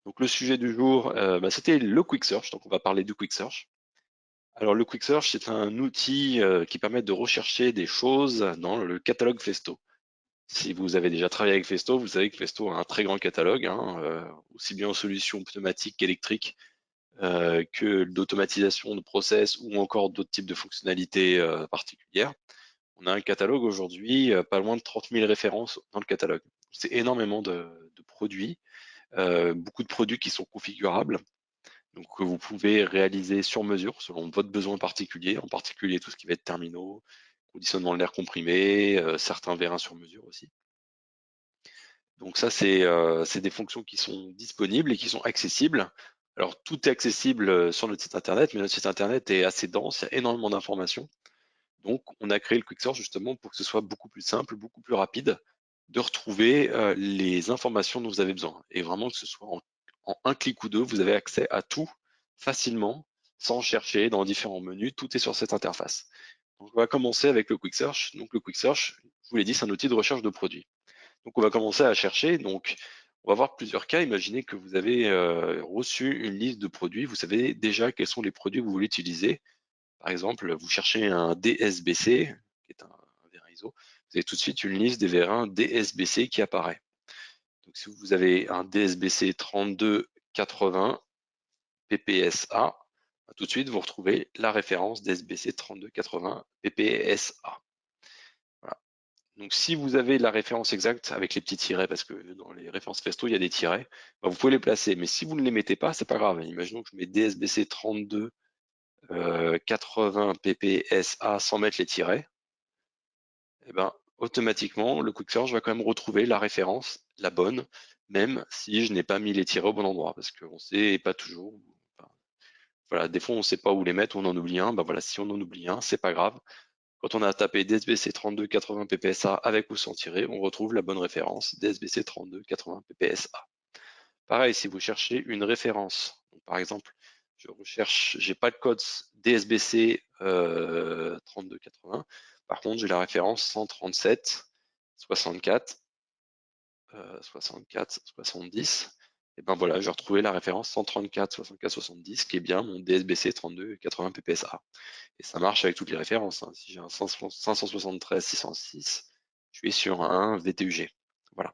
Donc le sujet du jour, c'était le Quick Search, donc on va parler du Quick Search. Alors le Quick Search, c'est un outil qui permet de rechercher des choses dans le catalogue Festo. Si vous avez déjà travaillé avec Festo, vous savez que Festo a un très grand catalogue, hein, aussi bien en solutions pneumatiques qu'électriques, que d'automatisation de process ou encore d'autres types de fonctionnalités particulières. On a un catalogue aujourd'hui, pas loin de 30 000 références dans le catalogue. C'est énormément de produits, beaucoup de produits qui sont configurables, donc que vous pouvez réaliser sur mesure selon votre besoin particulier, en particulier tout ce qui va être terminaux, conditionnement de l'air comprimé, certains vérins sur mesure aussi. Donc ça, c'est des fonctions qui sont disponibles et qui sont accessibles. Alors tout est accessible sur notre site internet, mais notre site internet est assez dense, il y a énormément d'informations. Donc on a créé le Quick Search justement pour que ce soit beaucoup plus simple, beaucoup plus rapide de retrouver les informations dont vous avez besoin. Et vraiment que ce soit en un clic ou deux, vous avez accès à tout facilement, sans chercher dans différents menus, tout est sur cette interface. Donc on va commencer avec le Quick Search. Donc le Quick Search, je vous l'ai dit, c'est un outil de recherche de produits. Donc on va commencer à chercher. Donc on va voir plusieurs cas. Imaginez que vous avez reçu une liste de produits. Vous savez déjà quels sont les produits que vous voulez utiliser. Par exemple, vous cherchez un DSBC, qui est un vérin ISO. Vous avez tout de suite une liste des vérins DSBC qui apparaît. Donc si vous avez un DSBC 3280 PPSA, tout de suite vous retrouvez la référence DSBC 3280 PPSA. Voilà. Donc si vous avez la référence exacte avec les petits tirets, parce que dans les références Festo, il y a des tirets, vous pouvez les placer. Mais si vous ne les mettez pas, c'est pas grave. Imaginons que je mets DSBC 32 80 PPSA sans mettre les tirets. Et ben, automatiquement, le Quick Search va quand même retrouver la référence, la bonne, même si je n'ai pas mis les tirets au bon endroit, parce qu'on sait pas toujours. Enfin, voilà, des fois on ne sait pas où les mettre, on en oublie un. Ben voilà, si on en oublie un, c'est pas grave. Quand on a tapé DSBC 3280 PPSA avec ou sans tiret, on retrouve la bonne référence, DSBC 3280 PPSA. Pareil, si vous cherchez une référence, donc par exemple, je recherche, j'ai pas le code DSBC 3280, par contre j'ai la référence 137 64 64 70. Et ben voilà, j'ai retrouvé la référence 134 64 70 qui est bien mon DSBC 3280 PPSA. Et ça marche avec toutes les références, hein. Si j'ai un 573 606, je suis sur un VTUG. Voilà.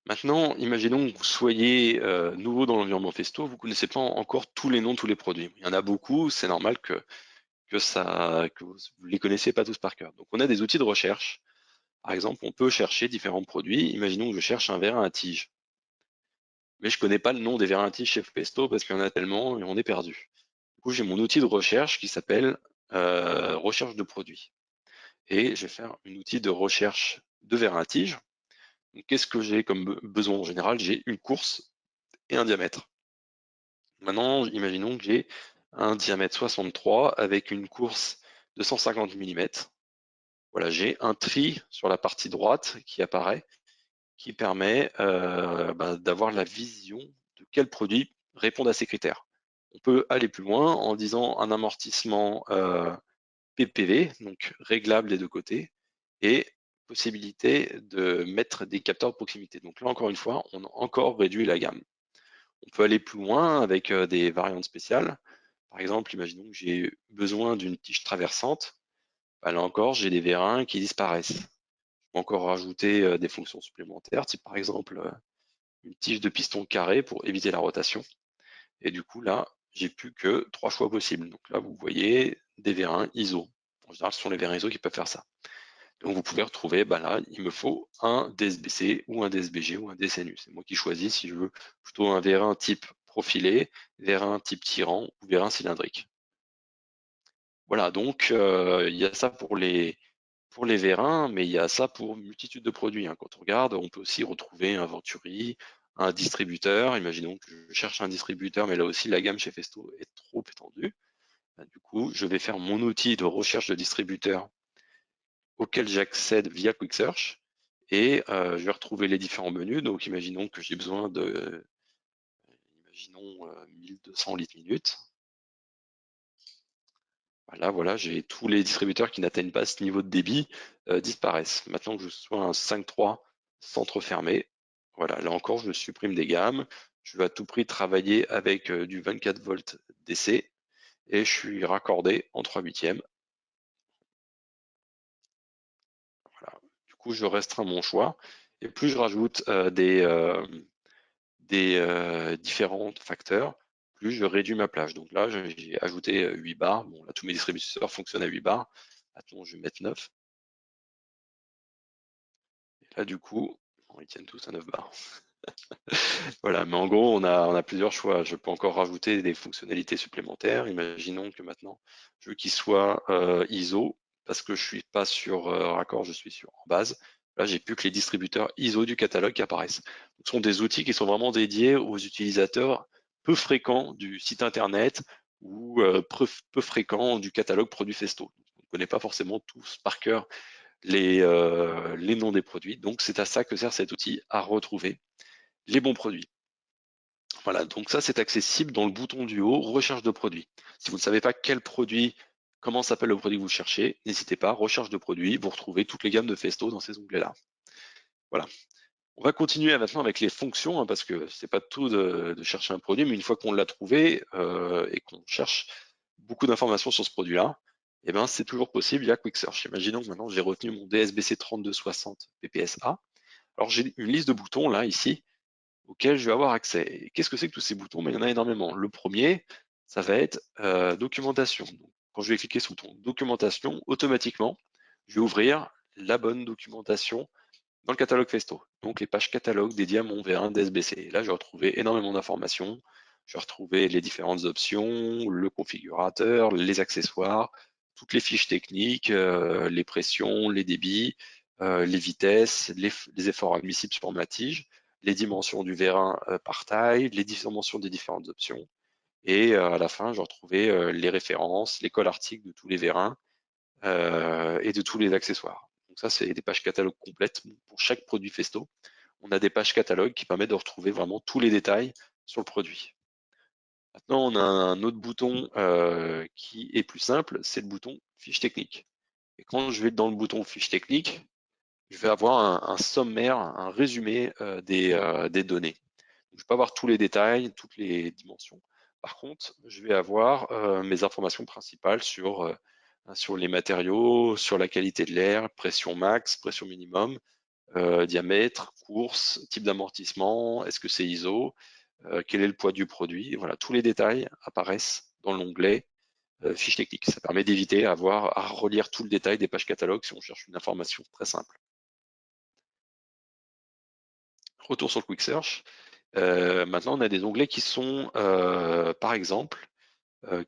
Maintenant, imaginons que vous soyez nouveau dans l'environnement Festo, vous ne connaissez pas encore tous les noms de tous les produits. Il y en a beaucoup, c'est normal que vous ne les connaissez pas tous par cœur. Donc on a des outils de recherche. Par exemple, on peut chercher différents produits. Imaginons que je cherche un vérin à tige. Mais je ne connais pas le nom des vérins à tige chez Festo parce qu'il y en a tellement et on est perdu. Du coup, j'ai mon outil de recherche qui s'appelle recherche de produits. Et je vais faire un outil de recherche de vérins à tige. Qu'est-ce que j'ai comme besoin en général? J'ai une course et un diamètre. Maintenant, imaginons que j'ai un diamètre 63 avec une course de 150 mm. Voilà, j'ai un tri sur la partie droite qui apparaît, qui permet d'avoir la vision de quel produit répond à ces critères. On peut aller plus loin en disant un amortissement PPV, donc réglable des deux côtés, et possibilité de mettre des capteurs de proximité. Donc là, encore une fois, on a encore réduit la gamme. On peut aller plus loin avec des variantes spéciales. Par exemple, imaginons que j'ai besoin d'une tige traversante. Bah, là encore, j'ai des vérins qui disparaissent. Je peux encore rajouter des fonctions supplémentaires, type par exemple une tige de piston carré pour éviter la rotation. Et du coup, là, j'ai plus que 3 choix possibles. Donc là, vous voyez des vérins ISO. En général, ce sont les vérins ISO qui peuvent faire ça. Donc vous pouvez retrouver, bah là, il me faut un DSBC ou un DSBG ou un DSNU. C'est moi qui choisis si je veux plutôt un vérin type profilé, vérin type tirant ou vérin cylindrique. Voilà, donc il y a ça pour les vérins, mais il y a ça pour une multitude de produits, hein. Quand on regarde, on peut aussi retrouver un Venturi, un distributeur. Imaginons que je cherche un distributeur, mais là aussi la gamme chez Festo est trop étendue. Bah, du coup, je vais faire mon outil de recherche de distributeur auquel j'accède via Quick Search et je vais retrouver les différents menus. Donc imaginons que j'ai besoin de 1200 litres minutes. Voilà, j'ai tous les distributeurs qui n'atteignent pas ce niveau de débit disparaissent. Maintenant que je sois un 5.3 centre fermé, Voilà, là encore, je supprime des gammes. Je veux à tout prix travailler avec du 24 volts DC et je suis raccordé en 3/8. Voilà. Du coup, je restreins mon choix et plus je rajoute des différents facteurs, plus je réduis ma plage. Donc là, j'ai ajouté 8 bars. Bon, là, tous mes distributeurs fonctionnent à 8 bars. Attends, je vais mettre 9. Et là, du coup, ils tiennent tous à 9 bars. Voilà, mais en gros, on a plusieurs choix. Je peux encore rajouter des fonctionnalités supplémentaires. Imaginons que maintenant, je veux qu'il soit ISO, parce que je suis pas sur raccord, je suis sur en base. Là, j'ai plus que les distributeurs ISO du catalogue qui apparaissent. Ce sont des outils qui sont vraiment dédiés aux utilisateurs peu fréquents du site internet ou peu fréquents du catalogue produits Festo. On ne connaît pas forcément tous par cœur les noms des produits. Donc, c'est à ça que sert cet outil, à retrouver les bons produits. Voilà, donc ça c'est accessible dans le bouton du haut, recherche de produits. Si vous ne savez pas quel produit, comment s'appelle le produit que vous cherchez, n'hésitez pas, recherche de produits, vous retrouvez toutes les gammes de Festo dans ces onglets-là. Voilà. On va continuer maintenant avec les fonctions, hein, parce que c'est pas tout de chercher un produit, mais une fois qu'on l'a trouvé et qu'on cherche beaucoup d'informations sur ce produit-là, eh ben, c'est toujours possible via Quick Search. Imaginons que maintenant j'ai retenu mon DSBC 3260 PPSA. Alors j'ai une liste de boutons là, ici, auxquels je vais avoir accès. Et qu'est-ce que c'est que tous ces boutons? Ben, il y en a énormément. Le premier, ça va être documentation. Donc, quand je vais cliquer sur le bouton documentation, automatiquement, je vais ouvrir la bonne documentation dans le catalogue Festo. Donc les pages catalogue dédiées à mon V1 DSBC. Et là, je vais retrouver énormément d'informations. Je vais retrouver les différentes options, le configurateur, les accessoires, toutes les fiches techniques, les pressions, les débits, les vitesses, les efforts admissibles sur ma tige, les dimensions du vérin par taille, les dimensions des différentes options. Et à la fin, je vais retrouver les références, les cols articles de tous les vérins et de tous les accessoires. Donc ça, c'est des pages catalogue complètes pour chaque produit Festo. On a des pages catalogue qui permettent de retrouver vraiment tous les détails sur le produit. Maintenant, on a un autre bouton qui est plus simple, c'est le bouton fiche technique. Et quand je vais dans le bouton fiche technique, je vais avoir un sommaire, un résumé des données. Donc, je ne vais pas avoir tous les détails, toutes les dimensions. Par contre, je vais avoir mes informations principales sur les matériaux, sur la qualité de l'air, pression max, pression minimum, diamètre, course, type d'amortissement, est-ce que c'est ISO, quel est le poids du produit. Voilà, tous les détails apparaissent dans l'onglet fiche technique. Ça permet d'éviter à relire tout le détail des pages catalogues si on cherche une information très simple. Retour sur le Quick Search. Maintenant, on a des onglets qui sont, par exemple,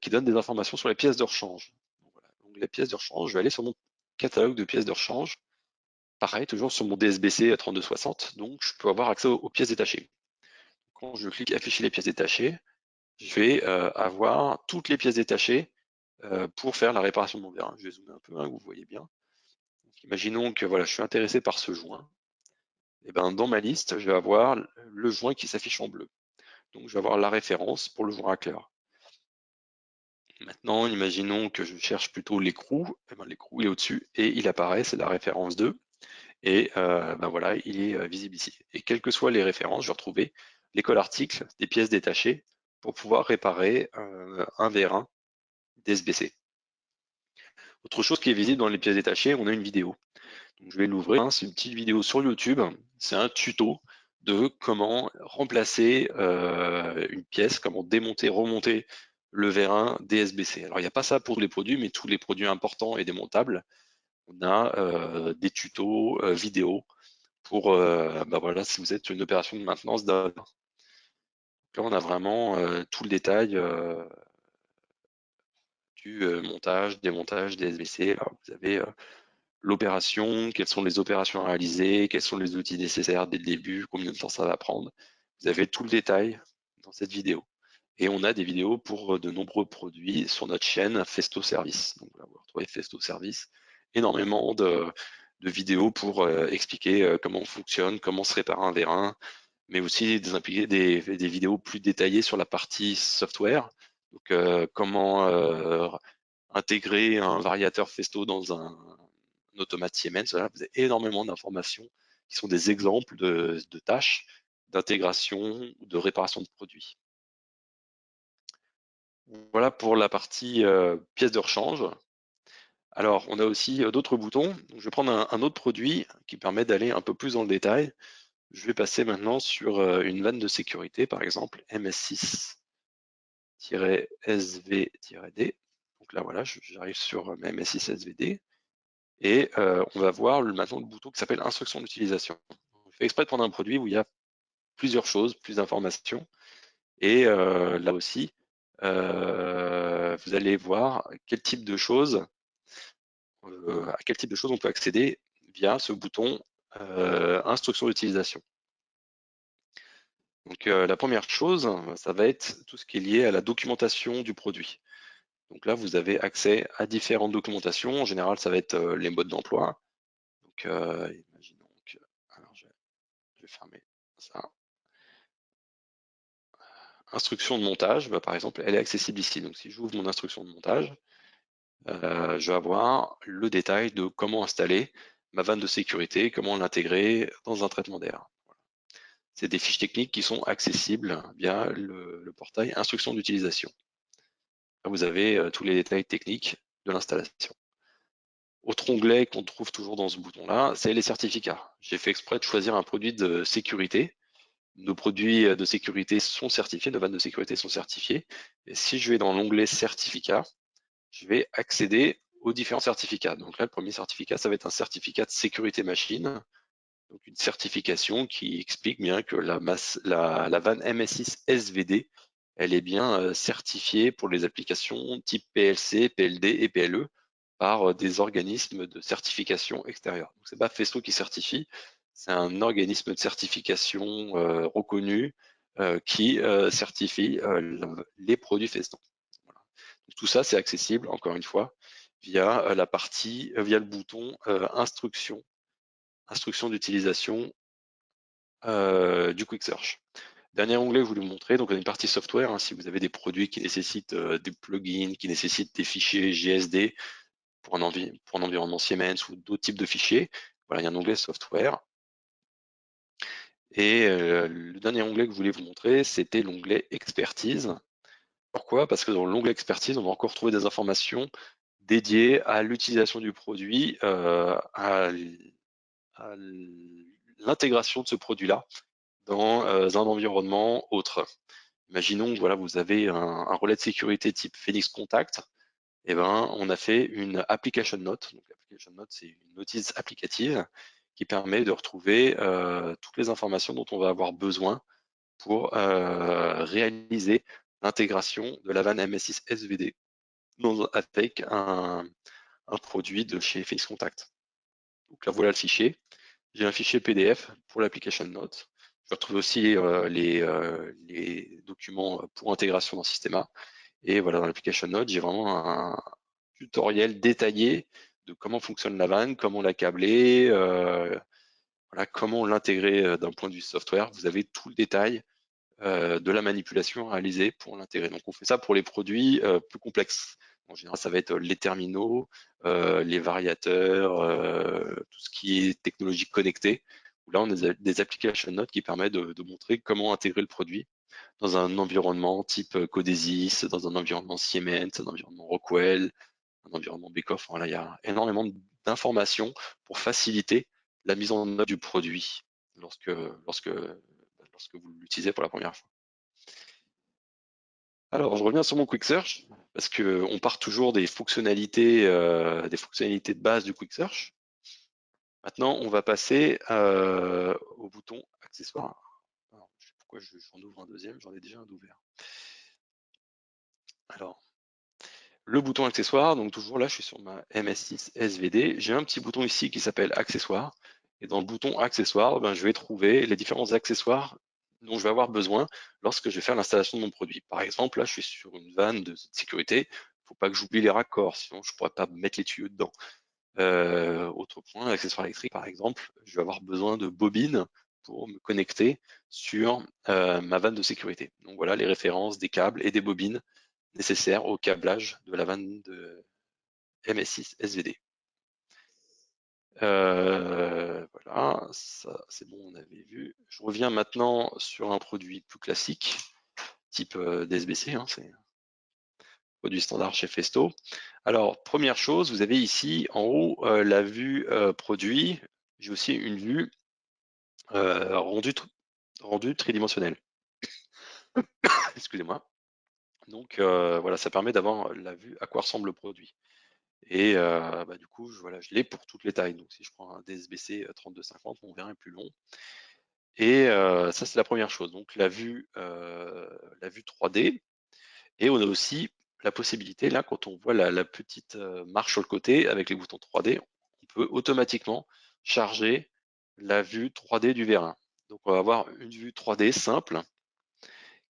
qui donnent des informations sur les pièces de rechange. Voilà. Donc, les pièces de rechange, je vais aller sur mon catalogue de pièces de rechange. Pareil, toujours sur mon DSBC 3260, donc je peux avoir accès aux pièces détachées. Quand je clique afficher les pièces détachées, je vais avoir toutes les pièces détachées pour faire la réparation de mon vérin. Je vais zoomer un peu, hein, vous voyez bien. Donc, imaginons que voilà, je suis intéressé par ce joint. Et ben, dans ma liste, je vais avoir le joint qui s'affiche en bleu. Donc, je vais avoir la référence pour le joint racleur. Maintenant, imaginons que je cherche plutôt l'écrou. Eh ben, l'écrou, il est au-dessus et il apparaît, c'est la référence 2. Et ben voilà, il est visible ici. Et quelles que soient les références, je vais retrouver l'école article des pièces détachées pour pouvoir réparer un vérin DSBC. Autre chose qui est visible dans les pièces détachées, on a une vidéo. Donc, je vais l'ouvrir, hein, c'est une petite vidéo sur YouTube, c'est un tuto de comment remplacer une pièce, comment démonter, remonter le vérin DSBC. Alors il n'y a pas ça pour tous les produits, mais tous les produits importants et démontables, on a des tutos vidéo pour bah voilà, si vous êtes une opération de maintenance d'un. Là on a vraiment tout le détail du montage, démontage des SBC. Là, vous avez l'opération, quelles sont les opérations à réaliser, quels sont les outils nécessaires dès le début, combien de temps ça va prendre. Vous avez tout le détail dans cette vidéo. Et on a des vidéos pour de nombreux produits sur notre chaîne Festo Service. Donc là, vous retrouvez Festo Service, énormément de vidéos pour expliquer comment on fonctionne, comment se répare un vérin, mais aussi des vidéos plus détaillées sur la partie software. Donc comment intégrer un variateur Festo dans un automate Siemens. Voilà, vous avez énormément d'informations qui sont des exemples de tâches d'intégration ou de réparation de produits. Voilà pour la partie pièces de rechange. Alors, on a aussi d'autres boutons. Donc, je vais prendre un autre produit qui permet d'aller un peu plus dans le détail. Je vais passer maintenant sur une vanne de sécurité, par exemple MS6-SV-D. Donc là, voilà, j'arrive sur ma MS6-SVD. Et on va voir maintenant le bouton qui s'appelle instruction d'utilisation. Je fais exprès de prendre un produit où il y a plusieurs choses, plus d'informations. Et là aussi, vous allez voir quel type de choses à quel type de choses on peut accéder via ce bouton instruction d'utilisation. Donc la première chose, ça va être tout ce qui est lié à la documentation du produit. Donc là, vous avez accès à différentes documentations. En général, ça va être les modes d'emploi. Donc imaginons que, alors je vais fermer ça. Instruction de montage, bah, par exemple, elle est accessible ici. Donc si j'ouvre mon instruction de montage, je vais avoir le détail de comment installer ma vanne de sécurité, comment l'intégrer dans un traitement d'air. C'est des fiches techniques qui sont accessibles via le portail instruction d'utilisation. Là, vous avez tous les détails techniques de l'installation. Autre onglet qu'on trouve toujours dans ce bouton-là, c'est les certificats. J'ai fait exprès de choisir un produit de sécurité. Nos produits de sécurité sont certifiés, nos vannes de sécurité sont certifiées. Et si je vais dans l'onglet certificats, je vais accéder aux différents certificats. Donc là, le premier certificat, ça va être un certificat de sécurité machine. Donc une certification qui explique bien que la vanne MS6 SVD, elle est bien certifiée pour les applications type PLC, PLD et PLE par des organismes de certification extérieure. Donc c'est pas Festo qui certifie, c'est un organisme de certification reconnu qui certifie les produits Festo. Voilà. Donc, tout ça, c'est accessible, encore une fois, via via le bouton instruction d'utilisation du Quick Search. Dernier onglet que je voulais vous montrer, donc on a une partie software, hein, si vous avez des produits qui nécessitent des plugins, qui nécessitent des fichiers GSD pour un environnement Siemens ou d'autres types de fichiers, voilà, il y a un onglet software. Et le dernier onglet que je voulais vous montrer, c'était l'onglet expertise. Pourquoi? Parce que dans l'onglet expertise, on va encore trouver des informations dédiées à l'utilisation du produit, à l'intégration de ce produit-là dans un environnement autre. Imaginons que voilà, vous avez un relais de sécurité type Phoenix Contact. Eh ben, on a fait une application note. Donc, l'application note, c'est une notice applicative qui permet de retrouver toutes les informations dont on va avoir besoin pour réaliser l'intégration de la vanne MS6 SVD avec un produit de chez Phoenix Contact. Donc là, voilà le fichier. J'ai un fichier PDF pour l'application note. Je retrouve aussi les documents pour intégration dans Systema. Et voilà, dans l'application note, j'ai vraiment un tutoriel détaillé de comment fonctionne la vanne, comment la câbler, voilà, comment l'intégrer d'un point de vue software. Vous avez tout le détail de la manipulation réalisée pour l'intégrer. Donc on fait ça pour les produits plus complexes. En général, ça va être les terminaux, les variateurs, tout ce qui est technologie connectée. Là, on a des application notes qui permettent de montrer comment intégrer le produit dans un environnement type Codesys, dans un environnement Siemens, un environnement Rockwell, un environnement Beckhoff. Voilà, il y a énormément d'informations pour faciliter la mise en œuvre du produit lorsque vous l'utilisez pour la première fois. Alors, je reviens sur mon Quick Search parce que on part toujours des fonctionnalités de base du Quick Search. Maintenant, on va passer au bouton accessoires. Alors, je sais pourquoi j'en ouvre un deuxième, j'en ai déjà un d'ouvert. Alors, le bouton accessoires, donc toujours là, je suis sur ma MS6 SVD. J'ai un petit bouton ici qui s'appelle accessoires. Et dans le bouton accessoires, ben, je vais trouver les différents accessoires dont je vais avoir besoin lorsque je vais faire l'installation de mon produit. Par exemple, là, je suis sur une vanne de sécurité. Il ne faut pas que j'oublie les raccords, sinon je ne pourrais pas mettre les tuyaux dedans. Autre point, l'accessoire électrique, par exemple, je vais avoir besoin de bobines pour me connecter sur ma vanne de sécurité. Donc voilà les références des câbles et des bobines nécessaires au câblage de la vanne de MS6 SVD. Voilà, ça c'est bon, on avait vu. Je reviens maintenant sur un produit plus classique, type DSBC, hein, c'est un produit standard chez Festo. Alors, première chose, vous avez ici en haut la vue produit. J'ai aussi une vue rendue tridimensionnelle. Excusez-moi. Donc voilà, ça permet d'avoir la vue à quoi ressemble le produit. Et du coup, voilà, je l'ai pour toutes les tailles. Donc si je prends un DSBC 3250, mon vérin est plus long. Et ça, c'est la première chose. Donc la vue 3D. Et on a aussi la possibilité, là, quand on voit la petite marche sur le côté avec les boutons 3D, on peut automatiquement charger la vue 3D du vérin. Donc on va avoir une vue 3D simple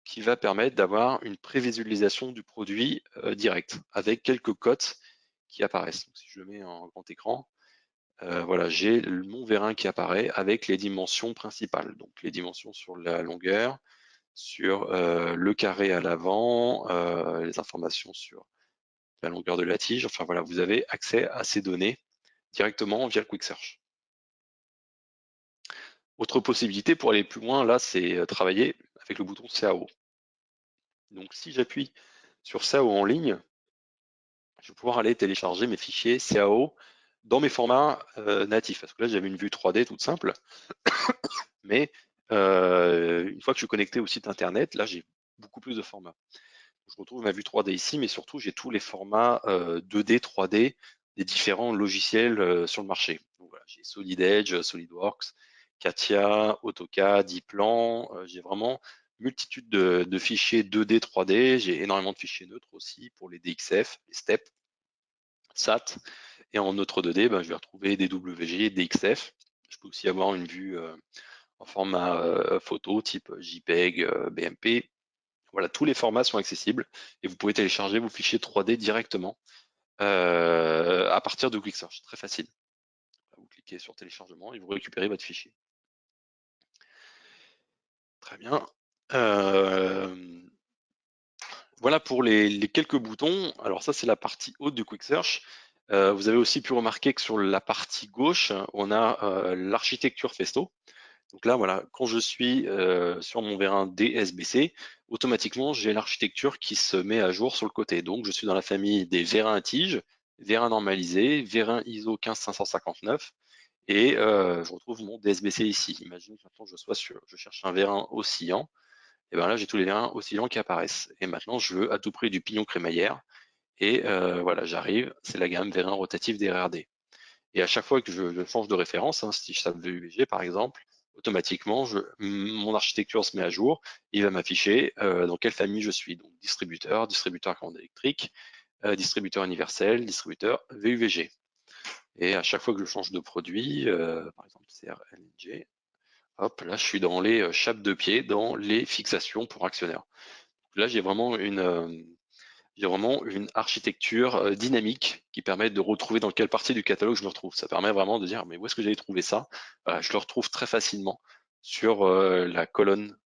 qui va permettre d'avoir une prévisualisation du produit direct avec quelques cotes qui apparaissent. Donc, si je le mets en grand écran, voilà, j'ai mon vérin qui apparaît avec les dimensions principales. Donc les dimensions sur la longueur, sur le carré à l'avant, les informations sur la longueur de la tige. Enfin voilà, vous avez accès à ces données directement via le Quick Search. Autre possibilité pour aller plus loin, là, c'est travailler avec le bouton CAO. Donc si j'appuie sur CAO en ligne, je vais pouvoir aller télécharger mes fichiers CAO dans mes formats natifs. Parce que là, j'avais une vue 3D toute simple, mais une fois que je suis connecté au site internet, là, j'ai beaucoup plus de formats. Je retrouve ma vue 3D ici, mais surtout, j'ai tous les formats 2D, 3D des différents logiciels sur le marché. Donc, voilà, j'ai Solid Edge, SolidWorks, CATIA, AutoCAD, ePlan. J'ai vraiment multitude de fichiers 2D, 3D. J'ai énormément de fichiers neutres aussi pour les DXF, les STEP, SAT. Et en autre 2D, je vais retrouver des WG, des XF. Je peux aussi avoir une vue en format photo type JPEG, BMP. Voilà, tous les formats sont accessibles et vous pouvez télécharger vos fichiers 3D directement à partir de Quick Search. Très facile. Vous cliquez sur téléchargement et vous récupérez votre fichier. Très bien. Voilà pour les quelques boutons. Alors ça, c'est la partie haute du Quick Search. Vous avez aussi pu remarquer que sur la partie gauche, on a l'architecture Festo. Donc là, voilà, quand je suis sur mon vérin DSBC, automatiquement, j'ai l'architecture qui se met à jour sur le côté. Donc, je suis dans la famille des vérins à tige, vérins normalisés, vérins ISO 15559, et je retrouve mon DSBC ici. Imaginez que maintenant je cherche un vérin oscillant, et bien là, j'ai tous les vérins oscillants qui apparaissent. Et maintenant, je veux à tout prix du pignon crémaillère, et voilà, j'arrive, c'est la gamme vérin rotatif des RRD. Et à chaque fois que je change de référence, hein, si je tape VUBG par exemple, automatiquement, mon architecture se met à jour. Il va m'afficher dans quelle famille je suis. Donc distributeur, distributeur à commande électrique, distributeur universel, distributeur VUVG. Et à chaque fois que je change de produit, par exemple CRLNG, hop, là je suis dans les chapes de pied, dans les fixations pour actionnaires. Là j'ai vraiment une architecture dynamique qui permet de retrouver dans quelle partie du catalogue je me retrouve. Ça permet vraiment de dire, mais où est-ce que j'allais trouver ça? Je le retrouve très facilement sur la colonne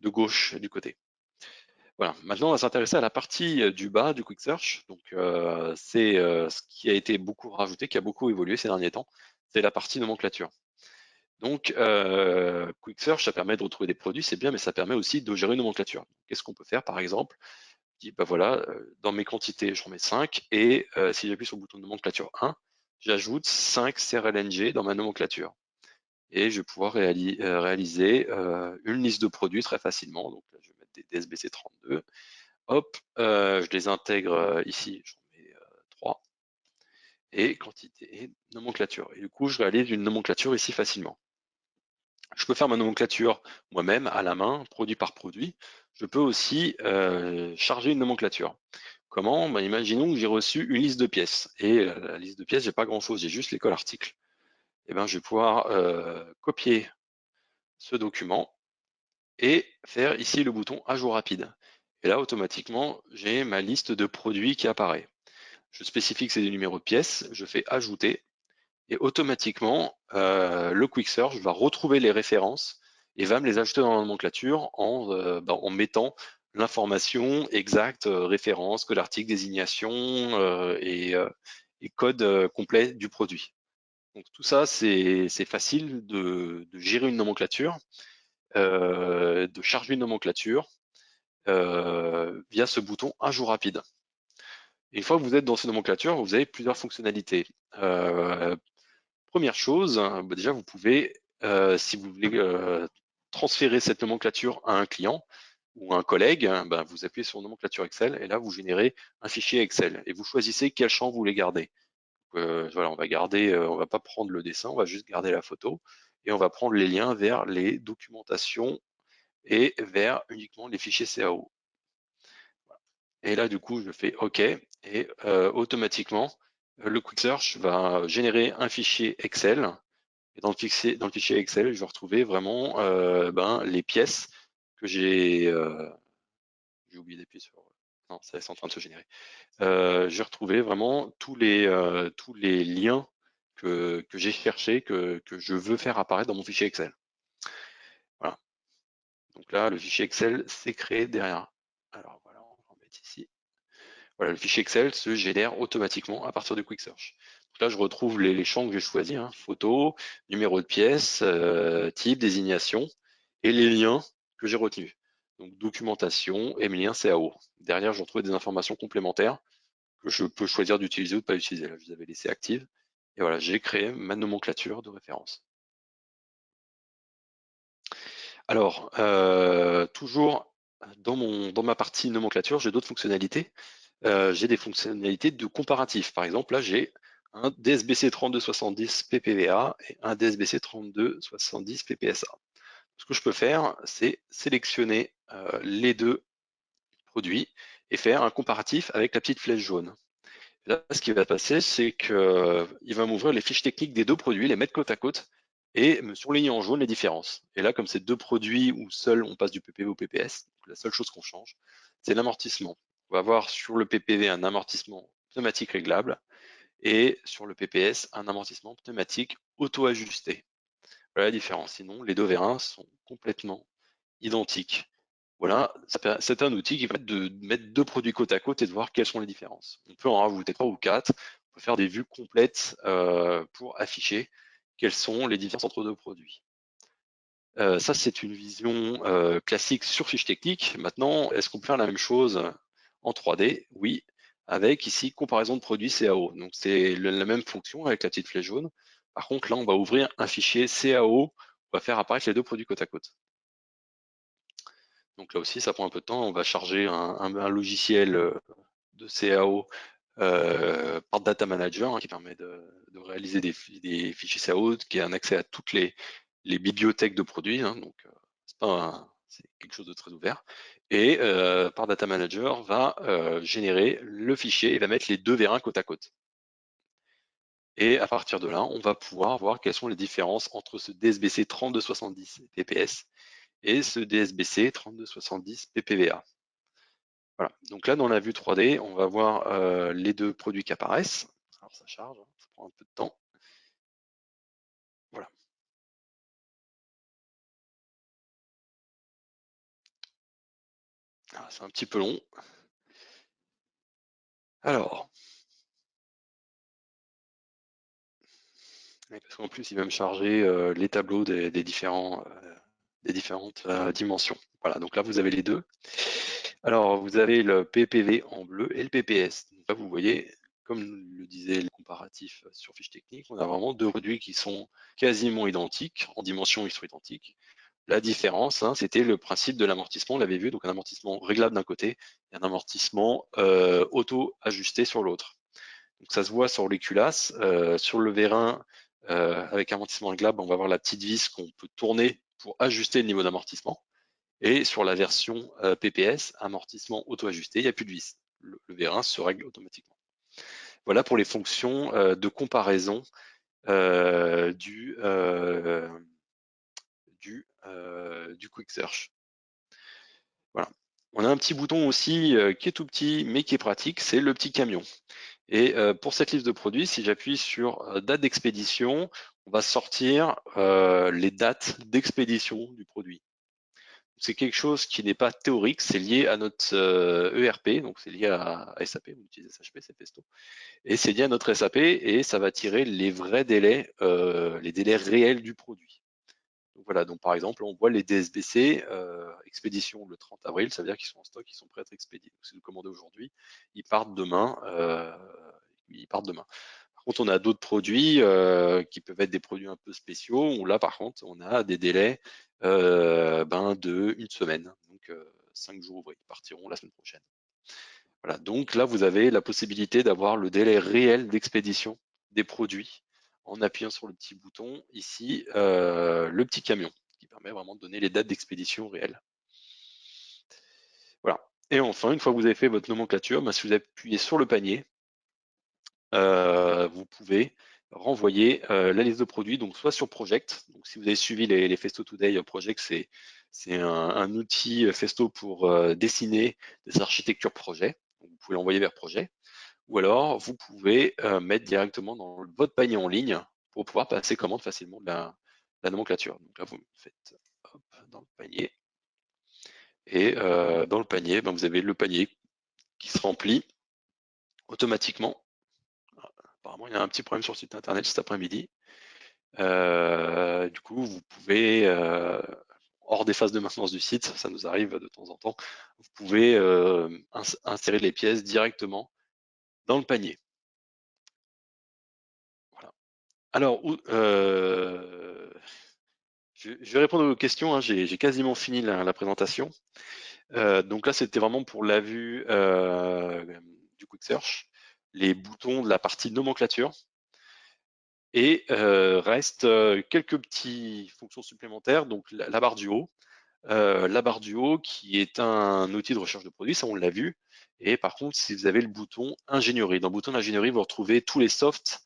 de gauche du côté. Voilà, maintenant on va s'intéresser à la partie du bas du Quick Search. Donc c'est ce qui a été beaucoup rajouté, qui a beaucoup évolué ces derniers temps, c'est la partie nomenclature. Donc Quick Search, ça permet de retrouver des produits, c'est bien, mais ça permet aussi de gérer une nomenclature. Qu'est-ce qu'on peut faire par exemple? Je dis, voilà, dans mes quantités, j'en mets 5, et si j'appuie sur le bouton de nomenclature 1, j'ajoute 5 CRLNG dans ma nomenclature. Et je vais pouvoir réaliser une liste de produits très facilement. Donc là, je vais mettre des DSBC 32. Hop, je les intègre ici, j'en mets 3. Et quantité et nomenclature. Et du coup, je réalise une nomenclature ici facilement. Je peux faire ma nomenclature moi-même à la main, produit par produit. Je peux aussi charger une nomenclature. Comment? Imaginons que j'ai reçu une liste de pièces. Et la liste de pièces, j'ai pas grand-chose, j'ai juste l'école article. Et je vais pouvoir copier ce document et faire ici le bouton ajout rapide. Et là, automatiquement, j'ai ma liste de produits qui apparaît. Je spécifie que c'est des numéros de pièces, je fais ajouter, et automatiquement, le Quick Search va retrouver les références et va me les ajouter dans la nomenclature en mettant l'information exacte, référence, code article, désignation et code complet du produit. Donc tout ça, c'est facile de gérer une nomenclature, de charger une nomenclature via ce bouton Ajout rapide. Et une fois que vous êtes dans cette nomenclature, vous avez plusieurs fonctionnalités. Première chose, bah déjà vous pouvez, si vous voulez transférer cette nomenclature à un client ou à un collègue, bah, vous appuyez sur nomenclature Excel et là vous générez un fichier Excel et vous choisissez quel champ vous voulez garder. Voilà, on va garder, on va pas prendre le dessin, on va juste garder la photo et on va prendre les liens vers les documentations et vers uniquement les fichiers CAO. Et là, du coup, je fais OK et automatiquement, le Quick Search va générer un fichier Excel. Et dans le fichier Excel, je vais retrouver vraiment les pièces que j'ai oublié d'appuyer sur. Non, ça c'est en train de se générer. J'ai retrouvé vraiment tous les liens que j'ai cherchés, que je veux faire apparaître dans mon fichier Excel. Voilà. Donc là, le fichier Excel s'est créé derrière. Alors voilà, on va en mettre ici. Voilà, le fichier Excel se génère automatiquement à partir du Quick Search. Donc là, je retrouve les champs que j'ai choisis, hein, photo, numéro de pièce, type, désignation, et les liens que j'ai retenus. Donc documentation et mes liens CAO. Derrière, je retrouve des informations complémentaires que je peux choisir d'utiliser ou de pas utiliser. Là, je les avais laissées actives. Et voilà, j'ai créé ma nomenclature de référence. Alors, toujours dans ma partie nomenclature, j'ai d'autres fonctionnalités. J'ai des fonctionnalités de comparatif. Par exemple, là, j'ai un DSBC 3270 PPVA et un DSBC 3270 PPSA. Ce que je peux faire, c'est sélectionner les deux produits et faire un comparatif avec la petite flèche jaune. Là, ce qui va se passer, c'est qu'il va m'ouvrir les fiches techniques des deux produits, les mettre côte à côte et me surligner en jaune les différences. Et là, comme c'est deux produits où seul on passe du PPV au PPS, la seule chose qu'on change, c'est l'amortissement. On va avoir sur le PPV un amortissement pneumatique réglable et sur le PPS un amortissement pneumatique auto-ajusté. Voilà la différence. Sinon, les deux vérins sont complètement identiques. Voilà, c'est un outil qui permet de mettre deux produits côte à côte et de voir quelles sont les différences. On peut en rajouter 3 ou 4, on peut faire des vues complètes pour afficher quelles sont les différences entre deux produits. Ça, c'est une vision classique sur fiche technique. Maintenant, est-ce qu'on peut faire la même chose en 3D? Oui, avec ici comparaison de produits CAO. Donc, c'est la même fonction avec la petite flèche jaune. Par contre, là, on va ouvrir un fichier CAO. On va faire apparaître les deux produits côte à côte. Donc là aussi, ça prend un peu de temps. On va charger un logiciel de CAO par Data Manager qui permet de réaliser des fichiers CAO, qui a un accès à toutes les bibliothèques de produits. Donc, c'est quelque chose de très ouvert. Et par Data Manager va générer le fichier et va mettre les deux vérins côte à côte. Et à partir de là, on va pouvoir voir quelles sont les différences entre ce DSBC 3270 PPS et ce DSBC 3270 PPVA. Voilà. Donc là, dans la vue 3D, on va voir les deux produits qui apparaissent. Alors ça charge, ça prend un peu de temps. Voilà. C'est un petit peu long. Alors, parce qu'en plus, il va me charger les tableaux des différentes dimensions. Voilà, donc là, vous avez les deux. Alors, vous avez le PPV en bleu et le PPS. Donc là, vous voyez, comme le disait le comparatif sur fiche technique, on a vraiment deux produits qui sont quasiment identiques. En dimension, ils sont identiques. La différence, c'était le principe de l'amortissement, on l'avait vu, donc un amortissement réglable d'un côté et un amortissement auto-ajusté sur l'autre. Donc ça se voit sur les culasses. Sur le vérin, avec amortissement réglable, on va avoir la petite vis qu'on peut tourner pour ajuster le niveau d'amortissement. Et sur la version PPS, amortissement auto-ajusté, il n'y a plus de vis. Le vérin se règle automatiquement. Voilà pour les fonctions de comparaison du Quick Search. Voilà. On a un petit bouton aussi qui est tout petit mais qui est pratique, c'est le petit camion. Et pour cette liste de produits, si j'appuie sur date d'expédition, on va sortir les dates d'expédition du produit. c'est quelque chose qui n'est pas théorique, c'est lié à notre ERP, donc c'est lié à SAP, on utilise SAP, c'est Festo, et c'est lié à notre SAP et ça va tirer les vrais délais, les délais réels du produit. Donc voilà, donc par exemple, on voit les DSBC, expédition le 30 avril, ça veut dire qu'ils sont en stock, ils sont prêts à être expédiés. Donc si vous commandez aujourd'hui, ils partent demain. Ils partent demain. Par contre, on a d'autres produits qui peuvent être des produits un peu spéciaux, où là, par contre, on a des délais de une semaine. Donc 5 jours ouvrés, ils partiront la semaine prochaine. Voilà, donc là, vous avez la possibilité d'avoir le délai réel d'expédition des produits en appuyant sur le petit bouton ici, le petit camion, qui permet vraiment de donner les dates d'expédition réelles. Voilà. Et enfin, une fois que vous avez fait votre nomenclature, si vous appuyez sur le panier, vous pouvez renvoyer la liste de produits, donc soit sur Project. Donc si vous avez suivi les Festo Today, Project, c'est un outil Festo pour dessiner des architectures projet. Donc, vous pouvez l'envoyer vers projet. Ou alors, vous pouvez mettre directement dans votre panier en ligne pour pouvoir passer commande facilement de la nomenclature. Donc là, vous faites hop, dans le panier. Et dans le panier, vous avez le panier qui se remplit automatiquement. Apparemment, il y a un petit problème sur le site internet cet après-midi. Du coup, vous pouvez, hors des phases de maintenance du site, ça nous arrive de temps en temps, vous pouvez insérer les pièces directement dans le panier. Voilà. Alors, je vais répondre aux questions, hein. J'ai quasiment fini la présentation. Donc là, c'était vraiment pour la vue du Quick Search, les boutons de la partie nomenclature. Et reste quelques petites fonctions supplémentaires, donc la barre du haut. La barre du haut qui est un outil de recherche de produits, ça on l'a vu. Et par contre, si vous avez le bouton ingénierie, dans le bouton d'ingénierie, vous retrouvez tous les softs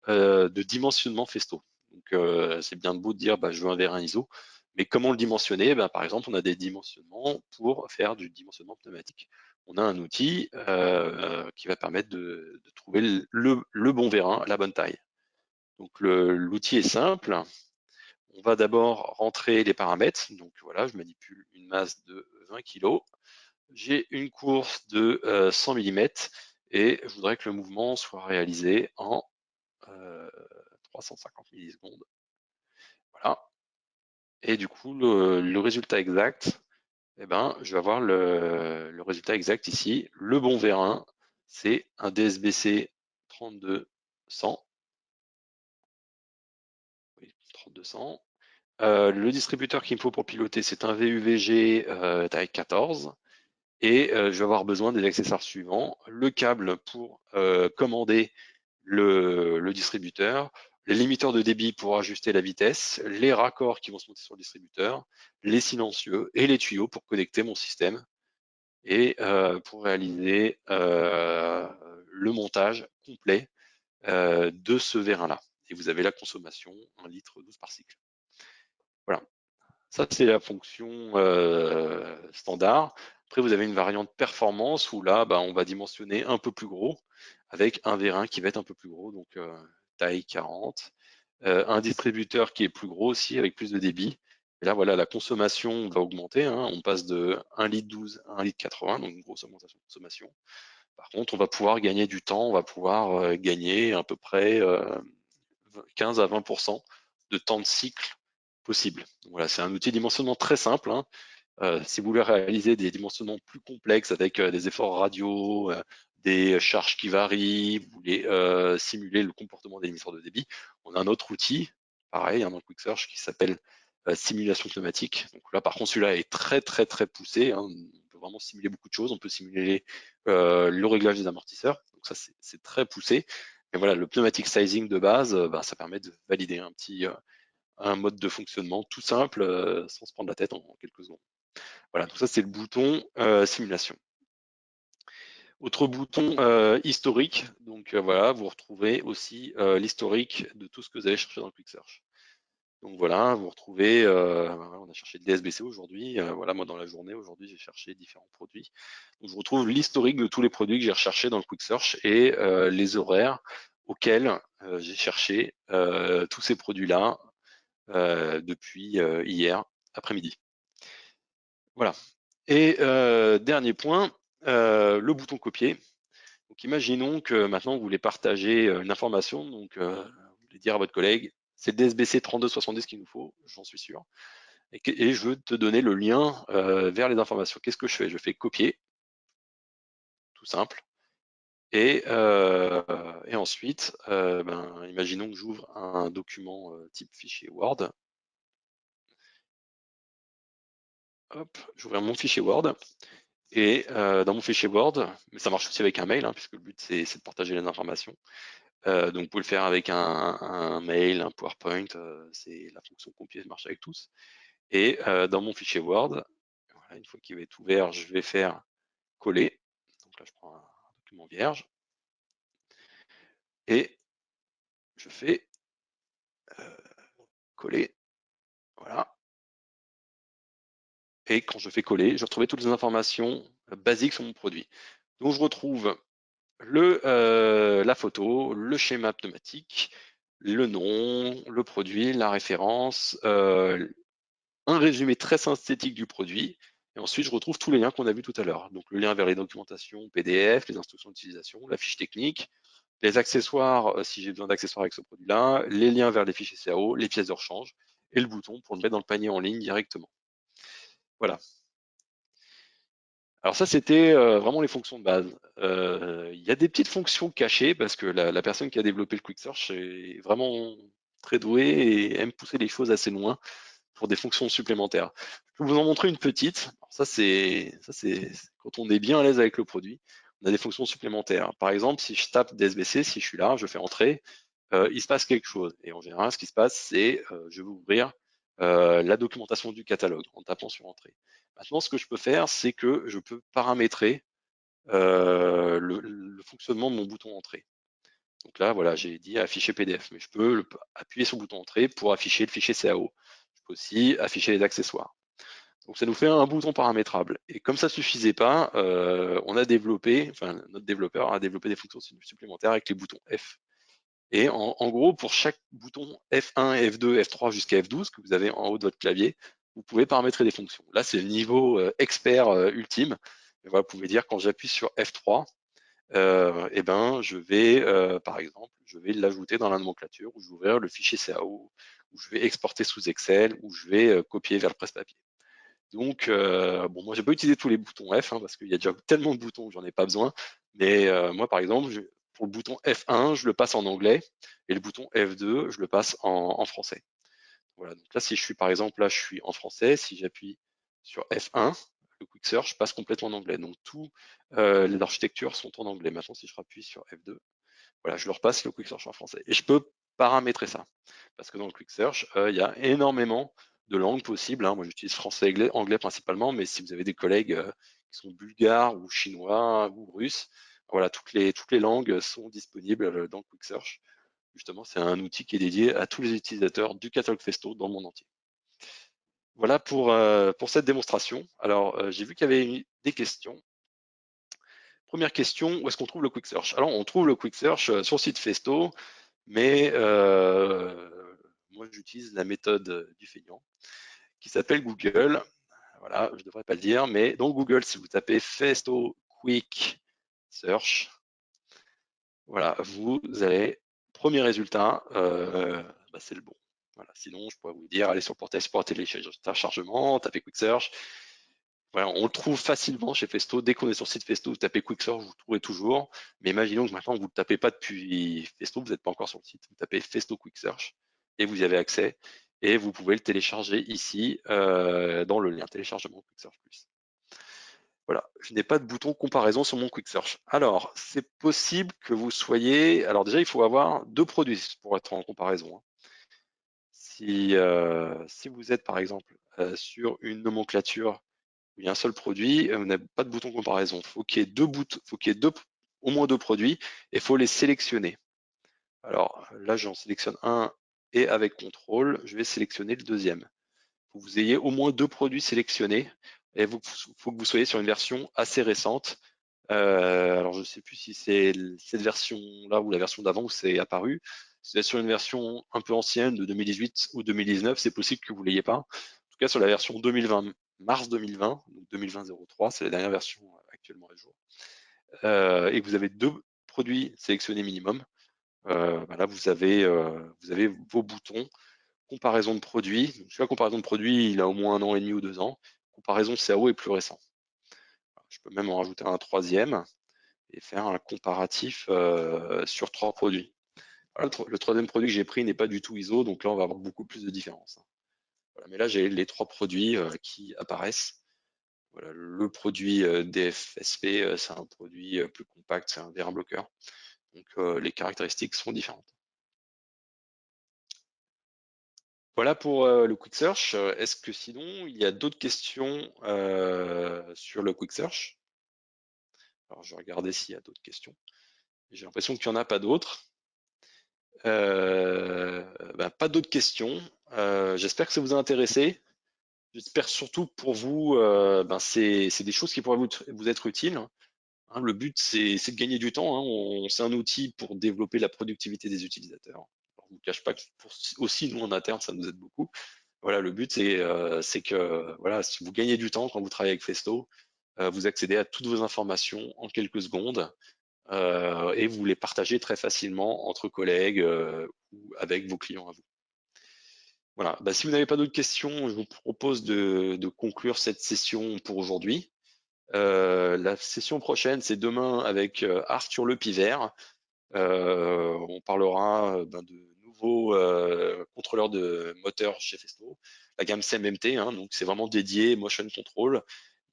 de dimensionnement Festo. Donc c'est bien beau de dire je veux un vérin ISO, mais comment le dimensionner? Par exemple, on a des dimensionnements pour faire du dimensionnement pneumatique. On a un outil qui va permettre de trouver le bon vérin, la bonne taille. Donc l'outil est simple. On va d'abord rentrer les paramètres. Donc voilà, je manipule une masse de 20 kg. J'ai une course de 100 mm et je voudrais que le mouvement soit réalisé en 350 millisecondes. Voilà. Et du coup, le résultat exact, je vais avoir le résultat exact ici. Le bon vérin, c'est un DSBC 3200. Oui, 3200. Le distributeur qu'il me faut pour piloter, c'est un VUVG taille 14. Et je vais avoir besoin des accessoires suivants. Le câble pour commander le distributeur, les limiteurs de débit pour ajuster la vitesse, les raccords qui vont se monter sur le distributeur, les silencieux et les tuyaux pour connecter mon système et pour réaliser le montage complet de ce vérin-là. Et vous avez la consommation 1 litre 12 par cycle. Voilà. Ça, c'est la fonction standard. Après, vous avez une variante performance où là, on va dimensionner un peu plus gros avec un vérin qui va être un peu plus gros, donc taille 40. Un distributeur qui est plus gros aussi avec plus de débit. Et là, voilà, la consommation va augmenter, hein. On passe de 1 litre 12 à 1 litre 80, donc une grosse augmentation de consommation. Par contre, on va pouvoir gagner du temps, on va pouvoir gagner à peu près 15 à 20% de temps de cycle possible. Donc voilà, c'est un outil de dimensionnement très simple, hein. Si vous voulez réaliser des dimensionnements plus complexes avec des efforts radio, des charges qui varient, vous voulez simuler le comportement des émetteurs de débit, on a un autre outil, pareil, dans le Quick Search, qui s'appelle simulation pneumatique. Donc là, par contre, celui-là est très très très poussé, hein. On peut vraiment simuler beaucoup de choses. On peut simuler le réglage des amortisseurs. Donc ça, c'est très poussé. Mais voilà, le pneumatic sizing de base, ça permet de valider un mode de fonctionnement tout simple, sans se prendre la tête en quelques secondes. Voilà, donc ça c'est le bouton simulation. Autre bouton historique, donc voilà, vous retrouvez aussi l'historique de tout ce que vous allez chercher dans le Quick Search. Donc voilà, vous retrouvez, on a cherché le DSBC aujourd'hui, voilà, moi dans la journée aujourd'hui j'ai cherché différents produits. Donc je retrouve l'historique de tous les produits que j'ai recherchés dans le Quick Search et les horaires auxquels j'ai cherché tous ces produits-là depuis hier après-midi. Voilà. Et dernier point, le bouton copier. Donc imaginons que maintenant vous voulez partager une information, donc vous voulez dire à votre collègue, c'est le DSBC 3270 qu'il nous faut, j'en suis sûr, et je veux te donner le lien vers les informations. Qu'est-ce que je fais? Je fais copier, tout simple, et ensuite, imaginons que j'ouvre un document type fichier Word. Hop, j'ouvre mon fichier Word. Et dans mon fichier Word, mais ça marche aussi avec un mail, hein, puisque le but c'est de partager les informations. Donc vous pouvez le faire avec un mail, un PowerPoint, c'est la fonction copier marche avec tous. Et dans mon fichier Word, voilà, une fois qu'il va être ouvert, je vais faire coller. Donc là, je prends un document vierge et je fais coller. Voilà. Et quand je fais coller, je retrouve toutes les informations basiques sur mon produit. Donc je retrouve la photo, le schéma pneumatique, le nom, le produit, la référence, un résumé très synthétique du produit, et ensuite je retrouve tous les liens qu'on a vus tout à l'heure. Donc le lien vers les documentations PDF, les instructions d'utilisation, la fiche technique, les accessoires, si j'ai besoin d'accessoires avec ce produit-là, les liens vers les fichiers CAO, les pièces de rechange, et le bouton pour le mettre dans le panier en ligne directement. Voilà. Alors ça, c'était vraiment les fonctions de base. Il y a des petites fonctions cachées parce que la personne qui a développé le Quick Search est vraiment très douée et aime pousser les choses assez loin pour des fonctions supplémentaires. Je vais vous en montrer une petite. Alors ça c'est quand on est bien à l'aise avec le produit. On a des fonctions supplémentaires. Par exemple, si je tape DSBC, si je suis là, je fais entrer, il se passe quelque chose. Et en général, ce qui se passe, c'est je vais ouvrir la documentation du catalogue en tapant sur entrée. Maintenant, ce que je peux faire, c'est que je peux paramétrer le fonctionnement de mon bouton entrée. Donc là, voilà, j'ai dit afficher PDF, mais je peux appuyer sur le bouton entrée pour afficher le fichier CAO. Je peux aussi afficher les accessoires. Donc ça nous fait un bouton paramétrable. Et comme ça ne suffisait pas, on a développé, enfin notre développeur a développé des fonctions supplémentaires avec les boutons F. Et en gros, pour chaque bouton F1, F2, F3 jusqu'à F12 que vous avez en haut de votre clavier, vous pouvez paramétrer des fonctions. Là, c'est le niveau expert ultime. Et voilà, vous pouvez dire quand j'appuie sur F3, eh ben, je vais, par exemple, je vais l'ajouter dans la nomenclature, ou je vais ouvrir le fichier CAO, ou je vais exporter sous Excel, ou je vais copier vers le presse-papier. Donc, bon, moi, j'ai pas utilisé tous les boutons F, hein, parce qu'il y a déjà tellement de boutons que j'en ai pas besoin. Mais moi, par exemple, pour le bouton F1, je le passe en anglais, et le bouton F2, je le passe en français. Voilà. Donc là, si je suis, par exemple, là, je suis en français, si j'appuie sur F1, le Quick Search passe complètement en anglais. Donc, toutes les architectures sont en anglais. Maintenant, si je rappuie sur F2, voilà, je leur passe le Quick Search en français. Et je peux paramétrer ça. Parce que dans le Quick Search, il y a énormément de langues possibles, hein. Moi, j'utilise français et anglais principalement, mais si vous avez des collègues qui sont bulgares ou chinois ou russes, voilà, toutes les langues sont disponibles dans le Quick Search. Justement, c'est un outil qui est dédié à tous les utilisateurs du catalogue Festo dans le monde entier. Voilà pour cette démonstration. Alors, j'ai vu qu'il y avait des questions. Première question, où est-ce qu'on trouve le Quick Search? Alors, on trouve le Quick Search sur le site Festo, mais moi, j'utilise la méthode du feignant qui s'appelle Google. Voilà, je ne devrais pas le dire, mais dans Google, si vous tapez Festo Quick Search, voilà, vous avez, premier résultat, c'est le bon. Voilà, sinon, je pourrais vous dire, allez sur le portail support téléchargement, tapez Quick Search. Voilà, on le trouve facilement chez Festo. Dès qu'on est sur le site Festo, vous tapez Quick Search, vous le trouvez toujours. Mais imaginons que maintenant, vous ne le tapez pas depuis Festo, vous n'êtes pas encore sur le site. Vous tapez Festo Quick Search et vous y avez accès. Et vous pouvez le télécharger ici dans le lien téléchargement Quick Search Plus. Voilà, je n'ai pas de bouton comparaison sur mon Quick Search. Alors, c'est possible que vous soyez... Alors déjà, il faut avoir deux produits pour être en comparaison, hein. Si vous êtes, par exemple, sur une nomenclature où il y a un seul produit, vous n'avez pas de bouton comparaison. Il faut qu'il y ait au moins deux produits et il faut les sélectionner. Alors là, j'en sélectionne un et avec contrôle, je vais sélectionner le deuxième. Il faut que vous ayez au moins deux produits sélectionnés et il faut que vous soyez sur une version assez récente. Alors je ne sais plus si c'est cette version-là ou la version d'avant où c'est apparu. Si vous êtes sur une version un peu ancienne de 2018 ou 2019, c'est possible que vous ne l'ayez pas. En tout cas, sur la version 2020, mars 2020, donc 2020-03, c'est la dernière version actuellement à jour, et que vous avez 2 produits sélectionnés minimum, bah là vous avez vos boutons comparaison de produits. Donc, celui-là, comparaison de produits, il a au moins 1 an et demi ou 2 ans. Comparaison CAO est plus récent. Je peux même en rajouter un troisième et faire un comparatif sur 3 produits. Voilà, le troisième produit que j'ai pris n'est pas du tout ISO, donc là on va avoir beaucoup plus de différence. Voilà, mais là j'ai les 3 produits qui apparaissent. Voilà, le produit DFSP, c'est un produit plus compact, c'est un VR bloqueur. Donc les caractéristiques sont différentes. Voilà pour le Quick Search. Est-ce que sinon il y a d'autres questions sur le Quick Search? Alors je vais regarder s'il y a d'autres questions. J'ai l'impression qu'il n'y en a pas d'autres. Ben, pas d'autres questions. J'espère que ça vous a intéressé. J'espère surtout pour vous, ben c'est des choses qui pourraient vous être utiles. Hein, le but, c'est de gagner du temps. Hein. C'est un outil pour développer la productivité des utilisateurs. Alors, je ne vous cache pas que aussi, nous, en interne, ça nous aide beaucoup. Voilà, le but, c'est que voilà, si vous gagnez du temps quand vous travaillez avec Festo, vous accédez à toutes vos informations en quelques secondes et vous les partagez très facilement entre collègues ou avec vos clients à vous. Voilà, bah, si vous n'avez pas d'autres questions, je vous propose de conclure cette session pour aujourd'hui. La session prochaine, c'est demain avec Arthur Le Pivert. On parlera ben, de nouveaux contrôleurs de moteur chez Festo, la gamme CMMT, hein, donc c'est vraiment dédié motion control.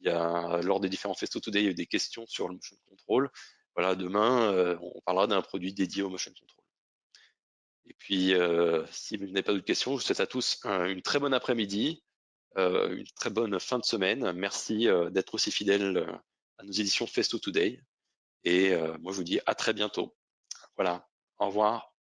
Il y a, lors des différents Festo Today, il y a eu des questions sur le motion control. Voilà, demain, on parlera d'un produit dédié au motion control. Et puis, si vous n'avez pas d'autres questions, je vous souhaite à tous une très bonne après-midi, une très bonne fin de semaine. Merci d'être aussi fidèles à nos éditions Festo Today. Et moi, je vous dis à très bientôt. Voilà, au revoir.